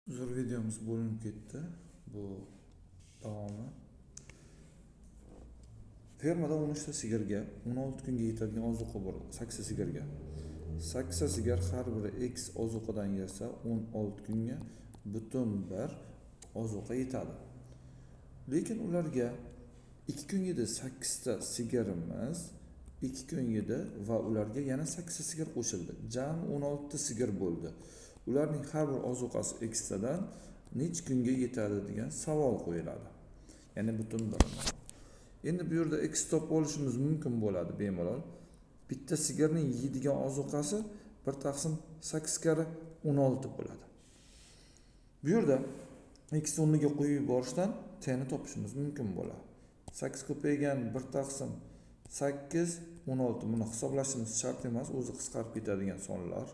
Uzr videomiz bo'linib ketdi. Bu davomi. Fermada 13 ta sigirga 16 kunga yetadigan ozuqa bor. 8 ta sigirga. 8 ta sigir har biri X ozuqadan yesa 16 kunga butun bir ozuqa yetadi. Lekin ularga 2 kun yedi 8 ta sigirimiz 2 kun yedi va ularga yana 8 ta sigir qo'shildi. Jami 16 ta sigir bo'ldi. Ularning har bir ozuqasi X'dan necha kunga yetadi degan savol qo'yiladi. Ya'ni butun bir. Endi bu yerda X topib olishimiz mumkin bo'ladi bemalol. Bitta sigirning yeydigan ozuqasi 1 taqsim 8 kari 16 bo'ladi. Bu yerda X o'rniga qo'yib yuborishdan T ni topishimiz mumkin bo'ladi. 8 ko'paygan 1 taqsim 8 16 buni hisoblashimiz shart emas, o'zi qisqarib ketadigan sonlar.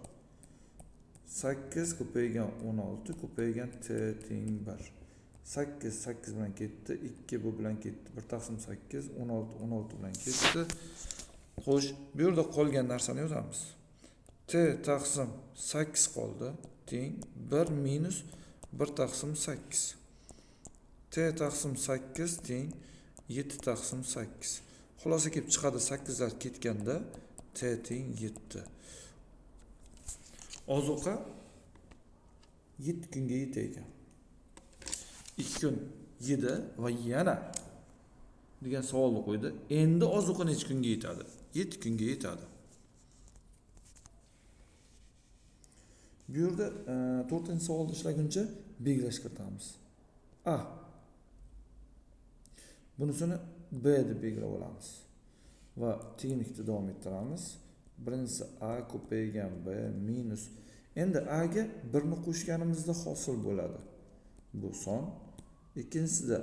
8 ko'paygan 16 ko'paygan T teng 1. 8 bilan ketdi, 2 bu bilan ketdi. 1 taqsim 8 16 bilan ketdi. Xo'sh, bu yerda qolgan narsani yozamiz. T taqsim 8 qoldi, teng 1 minus 1 taqsim 8. T taqsim 8 teng 7 taqsim 8. Xulosa kelib chiqadi 8 lar ketganda T teng 7. Ozuqa 7 kunga yetadi. 2 kun yedi va yana degan savolni qo'ydi. Endi ozuqa necha kunga yetadi? 7 kunga yetadi. Bu yerda 4-savolda ishlaguncha belgilash kiritamiz. A. Bunisini B deb belgilab olamiz va tenglikda davom ettiramiz. Birinchisi A ko'paygan B minus. Endi A ga 1 ni qo'shganimizda hosil bo'ladi. Bu son. Ikkinchisida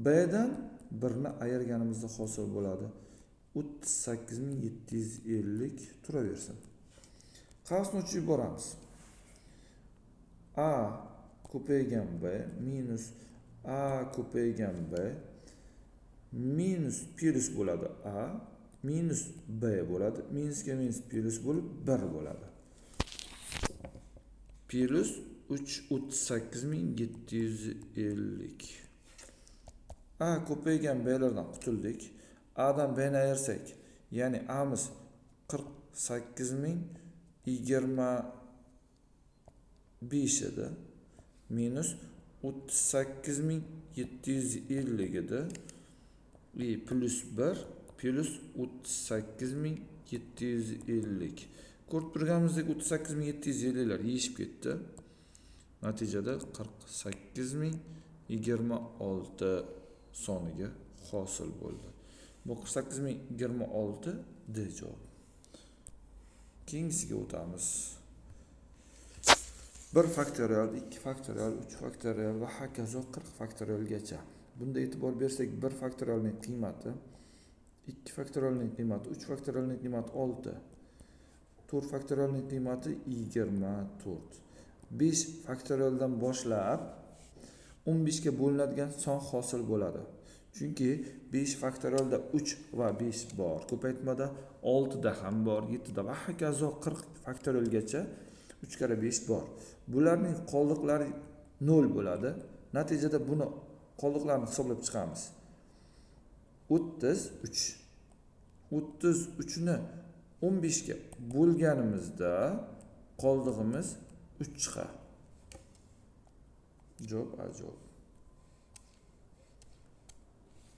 B dan 1 ni ayirganimizda hosil bo'ladi. 38750 turaversin. Qavsni ochib yuboramiz. A ko'paygan B minus A ko'paygan B minus plus bo'ladi A minus B bo'ladi. Minusga minus plus bo'lib 1 bo'ladi. Plus 38750. A ko'paygan B'lardan qutuldik. A'dan B'ni ayirsak, ya'ni A'miz 48025 edi. Minus 38750 edi. Plus 1 plus 38750. Ko'rib turganimizdek 38750 lar yeyishib ketdi. Natijada 48026 soniga hosil bo'ldi. Bu 48026 D javob. Keyingisiga o'tamiz. 1 faktorial, 2 faktorial, 3 faktorial va hokazo 40 faktorialgacha. Bunda e'tibor bersak 1 faktorialning qiymati 2 faktorialning qiymati 3 faktorialning qiymati 6. 4 faktorialning qiymati 24. 5 faktorialdan boshlab 15 ga bo'linadigan son hosil bo'ladi. Chunki 5 faktorialda 3 va 5 bor. Ko'paytmada 6 da ham bor, 7 da va hokazo 40 faktorialgacha 3 kara 5 bor. Bularning qoldiqlari 0 bo'ladi. Natijada buni qoldiqlarni hisoblab chiqamiz. 33. 33 ni 15 ga bo'lganimizda qoldig'imiz 3 chiqadi. Javob A javob.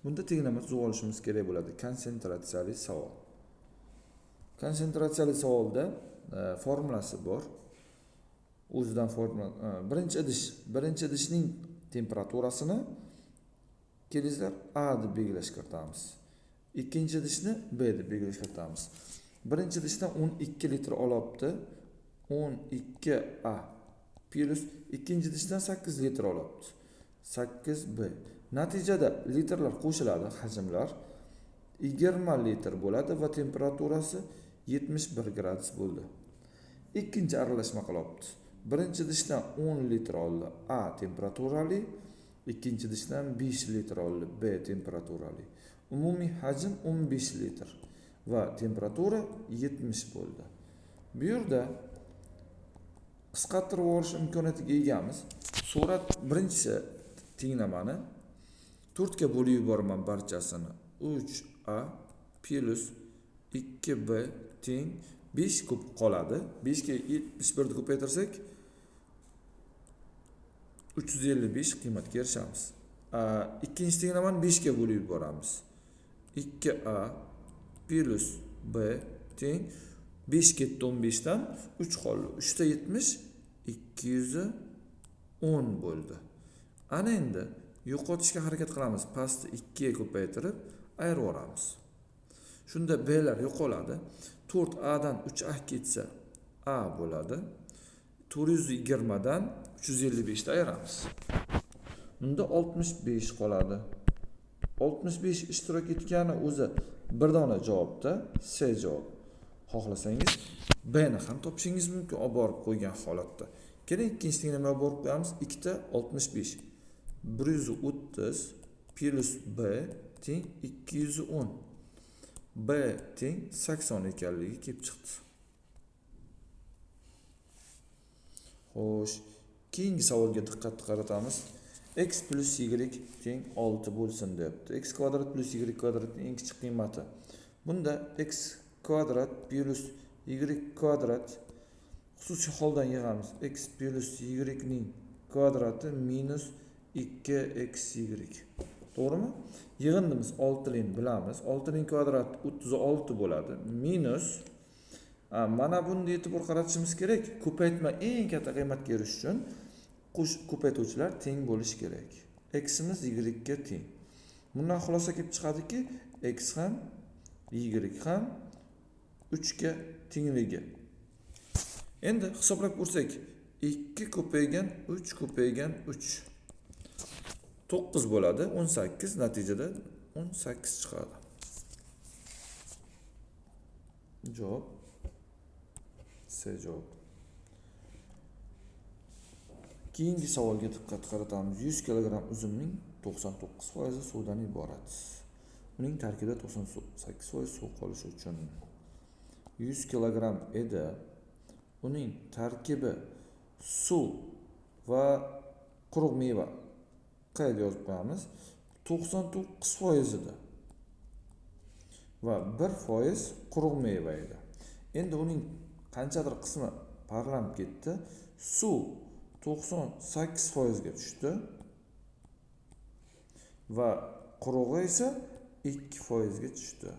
Bunda tenglama tuzib olishimiz kerak bo'ladi. Konsentratsiyali savol. Konsentratsiyali savolda formulasi bor. O'zidan formula. Birinchi idishning temperaturasini kelingizlar A deb belgilash kiritamiz. Ikkinchi idishni B deb belgilash kiritamiz. Birinchi idishdan 12 litr olyapti. 12A plus ikkinchi idishdan 8 litr olyapti. 8B. Natijada litrlar qo'shiladi, hajmlar 20 litr bo'ladi va temperaturasi 71 gradus bo'ldi. Ikkinchi aralashma qilyapti. Birinchi idishdan 10 litr oldi A temperaturali, ikkinchi idishdan 5 litr oldi B temperaturali. Umumiy hajm 15 litr va temperatura 70 bo'ldi. Bu yerda qisqartirib olish imkoniyatiga egamiz. surat birinchi tenglamani 4 ga bo'lib yuboraman barchasini. 3a plus 2b teng 5 ko'p qoladi. 5 ga 71 ni ko'paytirsak 355 qiymatga erishamiz. Ikkinchi tenglamani 5 ga bo'lib yuboramiz. 2a plus b teng 5 ketdi 15 dan 3 qoldi. 3 ta 70 210 bo'ldi. Ana endi yo'qotishga harakat qilamiz. Pastni 2 ga ko'paytirib ayirib olamiz. Shunda b'lar yo'qoladi. 4a dan 3a ketsa a bo'ladi. 420 dan 355 ni ayiramiz. Bunda 65 qoladi. 65 ishtirok etgani o'zi bir dona javobda C javob. Xohlasangiz B ni ham topishingiz mumkin olib borib qo'ygan holatda. Keling ikkinchi tenglamaga olib borib qo'yamiz. 2 ta 65. 130 plus B teng 210. B teng 80 ekanligi kelib chiqdi. Xo'sh, keyingi savolga diqqat qaratamiz. X plus y teng 6 bo'lsin deyapti. X kvadrat plus y kvadratning eng kichik qiymati. Bunda x kvadrat plus y kvadrat xususiy holdan yig'amiz. X plus y ning kvadrati minus 2xy. To'g'rimi? Yig'indimiz 6 ning bilamiz. 6 ning kvadrati 36 bo'ladi. Minus mana bunda e'tibor qaratishimiz kerak. Ko'paytma eng katta qiymatga erishish uchun ko'paytuvchilar teng bo'lishi kerak. X imiz y ga teng. Bundan xulosa kelib chiqadiki, x ham y ham 3 ga tengligi. Endi hisoblab ko'rsak, 2 ko'paygan 3 ko'paygan 3 9 bo'ladi. 18 natijada 18 chiqadi. Javob C javob. Keyingi savolga diqqat qaratamiz. 100 kg uzumning 99% suvdan iborat. Uning tarkibida 98% suv qolishi uchun 100 kg edi. Uning tarkibi suv va quruq meva. Qayda yozib qo'yamiz? 99% edi. Va 1% quruq meva edi. Endi uning qanchadir qismi parlanib ketdi. Suv 98% ga tushdi. Va qurug'i esa 2% ga tushdi.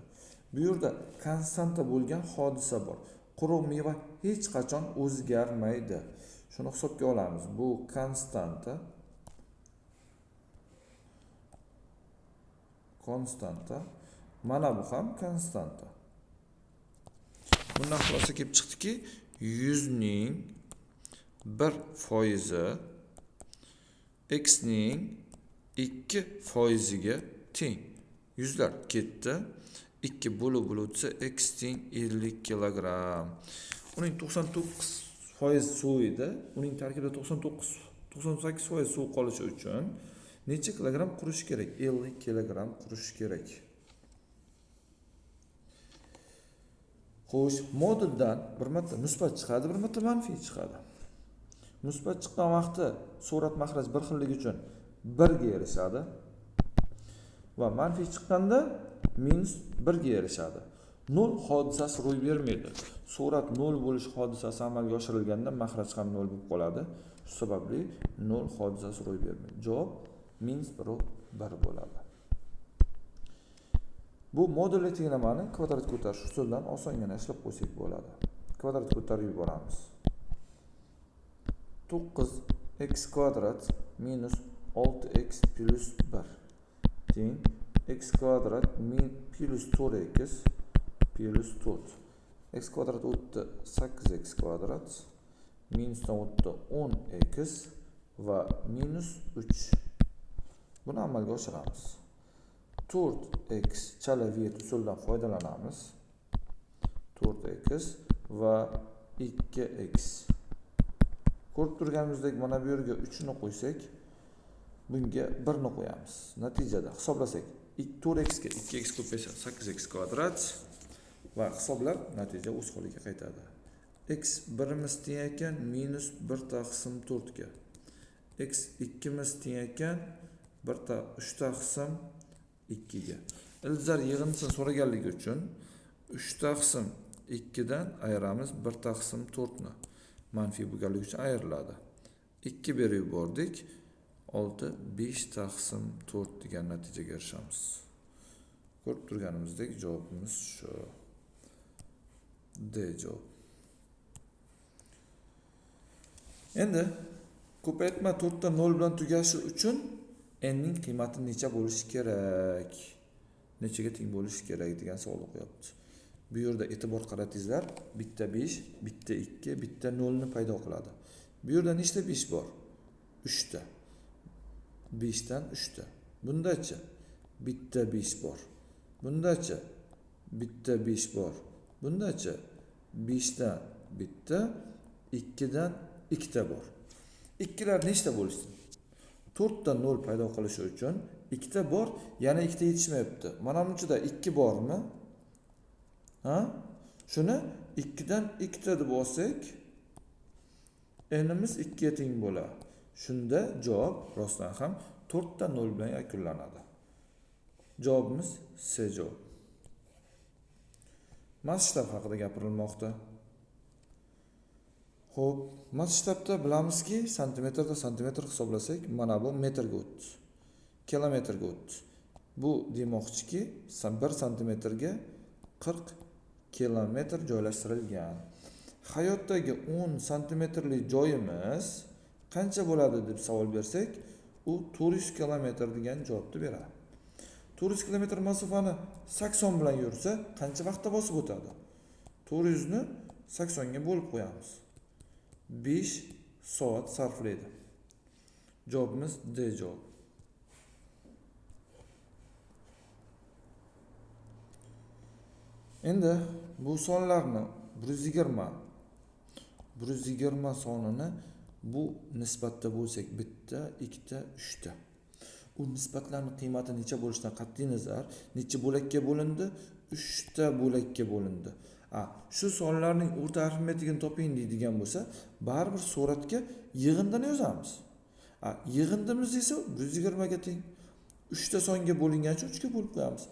Bu yerda konstanta bo'lgan hodisa bor. Quruq meva hech qachon o'zgarmaydi. Shuni hisobga olamiz. Bu konstanta. Mana bu ham konstanta. Bundan xulosa kelib chiqdiki, 100 ning 1% x ning 2% ga teng. 100lar ketdi. 2 bo'lib o'tsa x teng 50 kg. Uning 99% suv edi. Uning tarkibida 98% suv qolishi uchun necha kilogramm qurish kerak? 50 kilogramm qurish kerak. Xo'sh, moduldan bir marta musbat chiqadi, bir marta manfiy chiqadi. Musbat chiqqan vaqtda surat mahraj bir xilligi uchun 1 ga erishadi va manfiy chiqqanda minus 1 ga erishadi. 0 hodisasi ro'y bermaydi. Surat 0 bo'lish hodisasi amalga oshirilganda mahraj ham 0 bo'lib qoladi. Shu sababli 0 hodisasi ro'y bermaydi. Javob minus 1 bo'ladi. Bu modulli tenglamani kvadratga ko'tarish usulidan osongina ishlab qo'ysak bo'ladi. Kvadratga ko'tarib yuboramiz. 9x kvadrat minus 6x plus 1 teng x kvadrat plus 4x plus 4. X kvadrat o'tdi 8x kvadrat minusdan o'tdi 10x va minus 3. Buni amalga oshiramiz. 4x chala vet usulidan foydalanamiz. 4x va 2x. Ko'rib turganimizdek mana bu yerga 3 ni qo'ysak, bunga 1 ni qo'yamiz. Natijada hisoblasak 4x ga 2x ko'paysa 8x kvadrat va hisoblab natija o'z holiga qaytadi. X birimiz teng ekan minus 1 taqsim 4 ga. x 2miz teng ekan 3 taqsim 2ga. Ilzar yig'indisini so'raganligi uchun 3 taqsim 2dan ayiramiz 1 taqsim 4 ni. Manfiy bo'lganligi uchun ayriladi. 2 berib yubordik. 6 5 taqsim 4 degan natijaga erishamiz. Ko'rib turganimizdek javobimiz shu. D javob. Endi ko'paytma 4 ta 0 bilan tugashi uchun n ning qiymati necha bo'lishi kerak? Nechaga teng bo'lishi kerak degan savol qo'yapti. Bu yerda e'tibor qaratingizlar, bitta 5, bitta 2, bitta 0 ni paydo qiladi. Bu yerda nechta 5 bor? 3 ta. 5 dan 3 ta. Bundachi bitta 5 bor. Bundachi bitta 5 bor. Bundachi 5 dan bitta, 2 dan 2 ta bor. Ikkilar nechta bo'lsin? 4 dan 0 paydo qilishi uchun 2 ta bor, yana 2 ta yetishmayapti. Mana bunchida 2 bormi? Ha? Shuni 2 dan 2 ta deb olsak, n'imiz 2 ga teng bo'ladi. Shunda javob rostdan ham 4 dan 0 bilan yakunlanadi. Javobimiz C javob. Masshtab haqida gapirilmoqda. Xo'p, masshtabda bilamizki, santimetrda santimetr hisoblasak, mana bu metrga o'tdi. Kilometrga o'tdi. Bu demoqchiki, 1 santimetrga 40 kilometr joylashtirilgan. Hayotdagi 10 santimetrlik joyimiz qancha bo'ladi deb savol bersak, u 400 kilometr degan javobni beradi. 400 kilometr masofani 80 bilan yursa, qancha vaqtda bosib o'tadi? 400 ni 80 ga bo'lib qo'yamiz. 5 soat sarflaydi. Javobimiz D javob. Endi bu sonlarni 120 sonini bu nisbatda bo'lsak, bitta, ikkita, uchta. U nisbatlarning qiymati necha bo'lishidan qat'iy nazar, necha bo'lakka bo'lindi? 3 ta bo'lakka bo'lindi. Shu sonlarning o'rta arifmetikini toping deydigan bo'lsa, baribir suratga yig'indini yozamiz. Yig'indimiz esa 120 ga teng. 3 ta songa bo'lingancha 3 ga bo'lib qo'yamiz.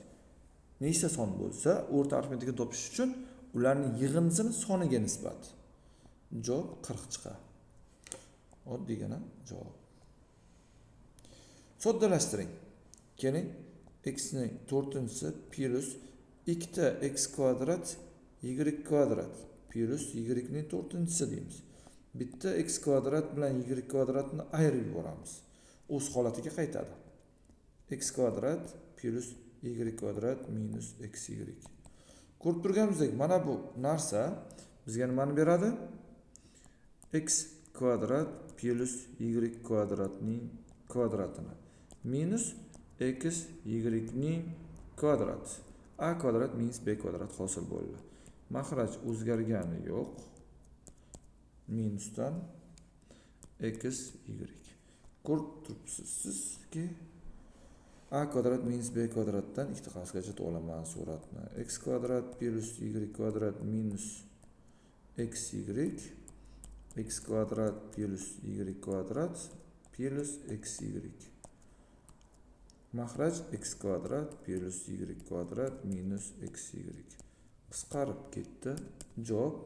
Nechta son bo'lsa, o'rta arifmetikni topish uchun ularning yig'indisini soniga nisbat. Javob 40 chiqadi. Oddiygina javob. Soddalashtiring. Keling, x ning 4-si plus 2 ta x kvadrat y kvadrat plus y ning 4-si deymiz. Bitta x kvadrat bilan y kvadratni ayirib yuboramiz. O'z holatiga qaytadi. X kvadrat plus y kvadrat minus xy. Ko'rib turganimizdek, mana bu narsa bizga nimani beradi? X kvadrat plus y kvadratning kvadratini minus x y ning kvadrati. A kvadrat minus b kvadrat hosil bo'ldi. Makhraj o'zgargani yo'q. Minusdan x y. Ko'rib turibsizki, a kvadrat minus b kvadratdan ikkita qasgacha olaman suratni. X kvadrat plus y kvadrat minus xy. X kvadrat plus y kvadrat plus xy. Makhraj x kvadrat plus y kvadrat minus xy. Qisqarib ketdi. Javob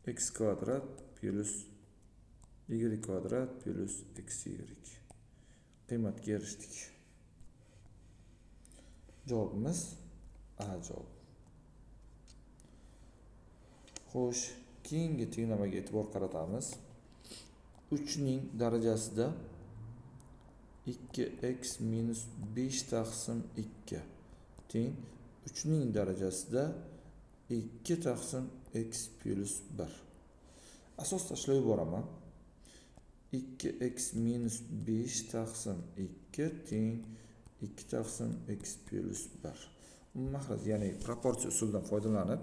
x kvadrat plus y kvadrat plus xy. Qiymatga erishdik. Javobimiz A javob. Xo'sh, keyingi tenglamaga e'tibor qaratamiz. 3 ning darajasida 2x minus 5 taqsim 2 teng 3 ning darajasida 2 taqsim x plus 1. Asos tashlab yuboraman. 2x minus 5 taqsim 2 teng 2 taqsim x plus 1. Makhraj, ya'ni proporsiya usulidan foydalanib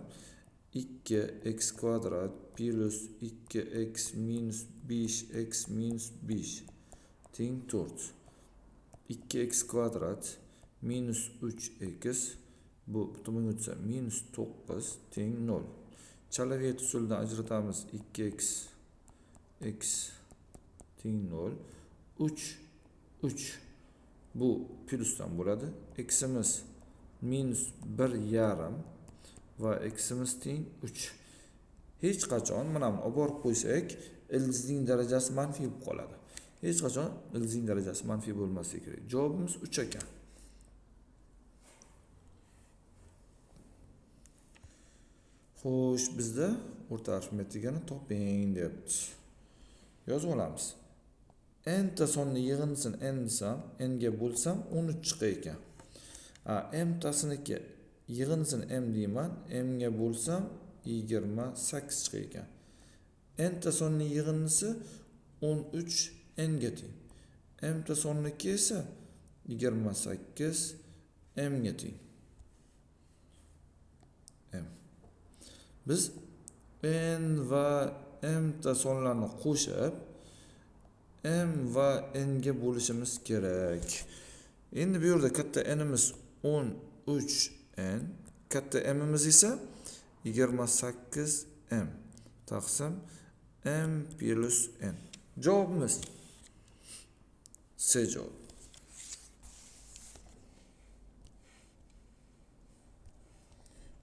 2x kvadrat plus 2x minus 5x minus 5 teng 4. 2x kvadrat minus 3x bu butunga o'tsa minus 9 teng 0. Chalavet usulidan ajratamiz. 2x x teng 0. 3 bu plyusdan bo'ladi. X'imiz minus 1,5 va x'imiz teng 3. Hech qachon mana buni olib borib qo'ysak, ildizning darajasi manfiy bo'lib qoladi. Hech qachon ildizning darajasi manfiy bo'lmasligi kerak. Javobimiz 3 ekan. Xo'sh, bizda o'rta arifmetikani toping deyapti. Yozib olamiz. N ta sonni yig'indisini n desam, n ga bo'lsam 13 chiqar ekan. M tasiniki yig'indisini m deyman, m ga bo'lsam 28 chiqar ekan. N ta sonni yig'indisi 13 n ga teng. M ta sonniki esa 28 m ga teng. M. Biz n va m ta sonlarni qo'shib m va n ga bo'lishimiz kerak. Endi bu yerda katta n'imiz 13n, katta m'imiz esa 28m taqsim m plus n. Javobimiz C javob.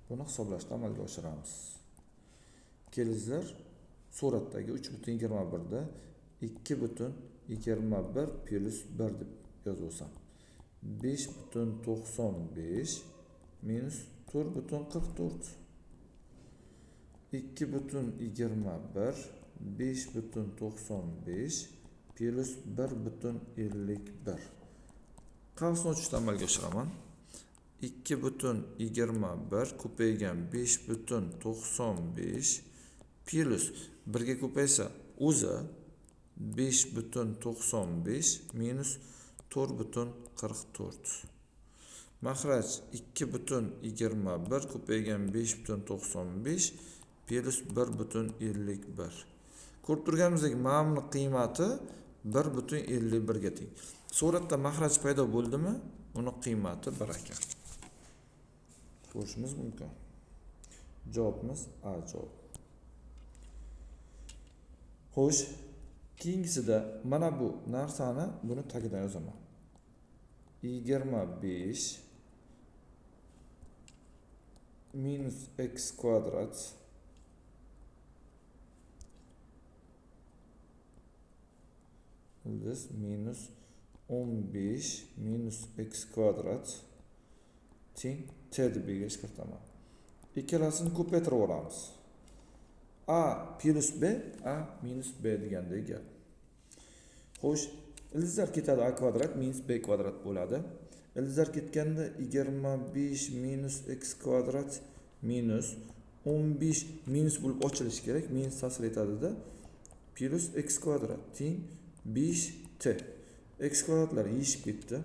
Buni hisoblashda amalga oshiramiz. Kelingizlar, suratdagi 3,21 da 2,21 plus 1 deb yozib olsam. 5,95 minus 4,44. 2,21 5,95 plus 1,51. Qavsni ochishda amalga oshiraman. 2,21 ko'paygan 5,95 plus 1 ga ko'paysa o'zi 5,95 minus 4,44. Makhraj 2,21 ko'paygan 5,95 plus 1,51. Ko'rib turganimizdek mana buni qiymati 1,51 ga teng. Suratda makhraj paydo bo'ldimi? Uni qiymati 1 ekan. Ko'rishimiz mumkin. Javobimiz A javob. Xo'sh, keyingisida mana bu narsani buni tagidan yozaman. 25 minus x kvadrat minus 15 minus x kvadrat teng t deb yozib ikkalasini ko'paytirib olamiz. A plus b, a minus b degandek gap. Xo'sh, ildizlar ketadi, a kvadrat minus b kvadrat bo'ladi. Ildizlar ketganda 25 minus x kvadrat minus 15 minus bo'lib ochilishi kerak. Minus ta'sir etadi-da. Plus x kvadrat teng 5t. X kvadratlar yeyishib ketdi.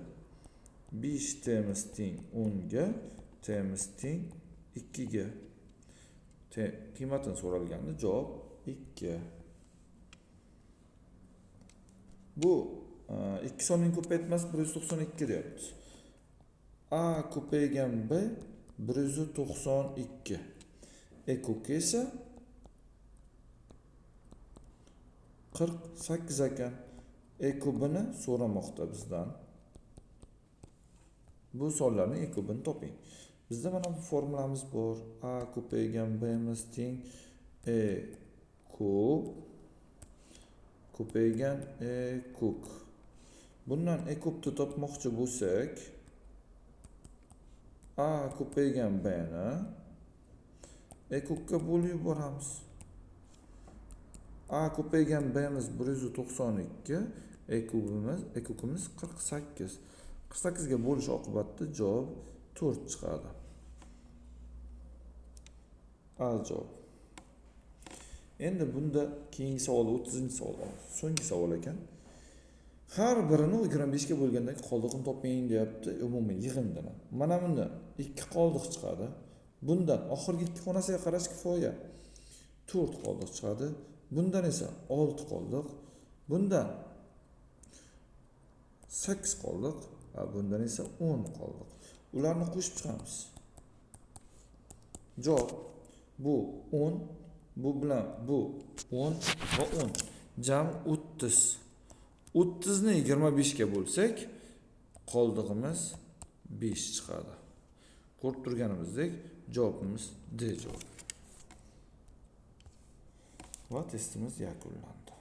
5t imiz teng 10 ga, t imiz teng 2 ga. Qiymatini so'ralganda javob 2. Bu 2 sonning ko'paytmasi 192 deyapti. A ko'paygan b 192. Ko'k esa 48 ekan. Kubini so'ramoqda bizdan. Bu sonlarning kubini toping. Bizda mana bu formulamiz bor. A ko'paygan b imiz teng kub ko'paygan kuk. Bundan kubni topmoqchi bo'lsak, a ko'paygan b ni kukka bo'lib yuboramiz. A ko'paygan b imiz 192, kukimiz 48. 48 ga bo'lish oqibatida javob 4 chiqadi. A javob. Endi bunda keyingi savol 30-savol. So'nggi savol ekan. Har birini 25 ga bo'lganda qoldiqni toping deyapti, umumiy yig'indini. Mana bunda 2 qoldiq chiqadi. Bundan oxirgi 2 xonasiga qarash kifoya. 4 qoldiq chiqadi. Bundan esa 6 qoldiq. Bundan 8 qoldiq. Bundan esa 10 qoldiq. Ularni qo'shib chiqamiz. Javob bu 10, bu bilan bu 10 va 10. Jam 30. 30 ni 25 ga bo'lsak, qoldig'imiz 5 chiqadi. Ko'rib turganimizdek, javobimiz D javobi. Va testimiz yakunlandi.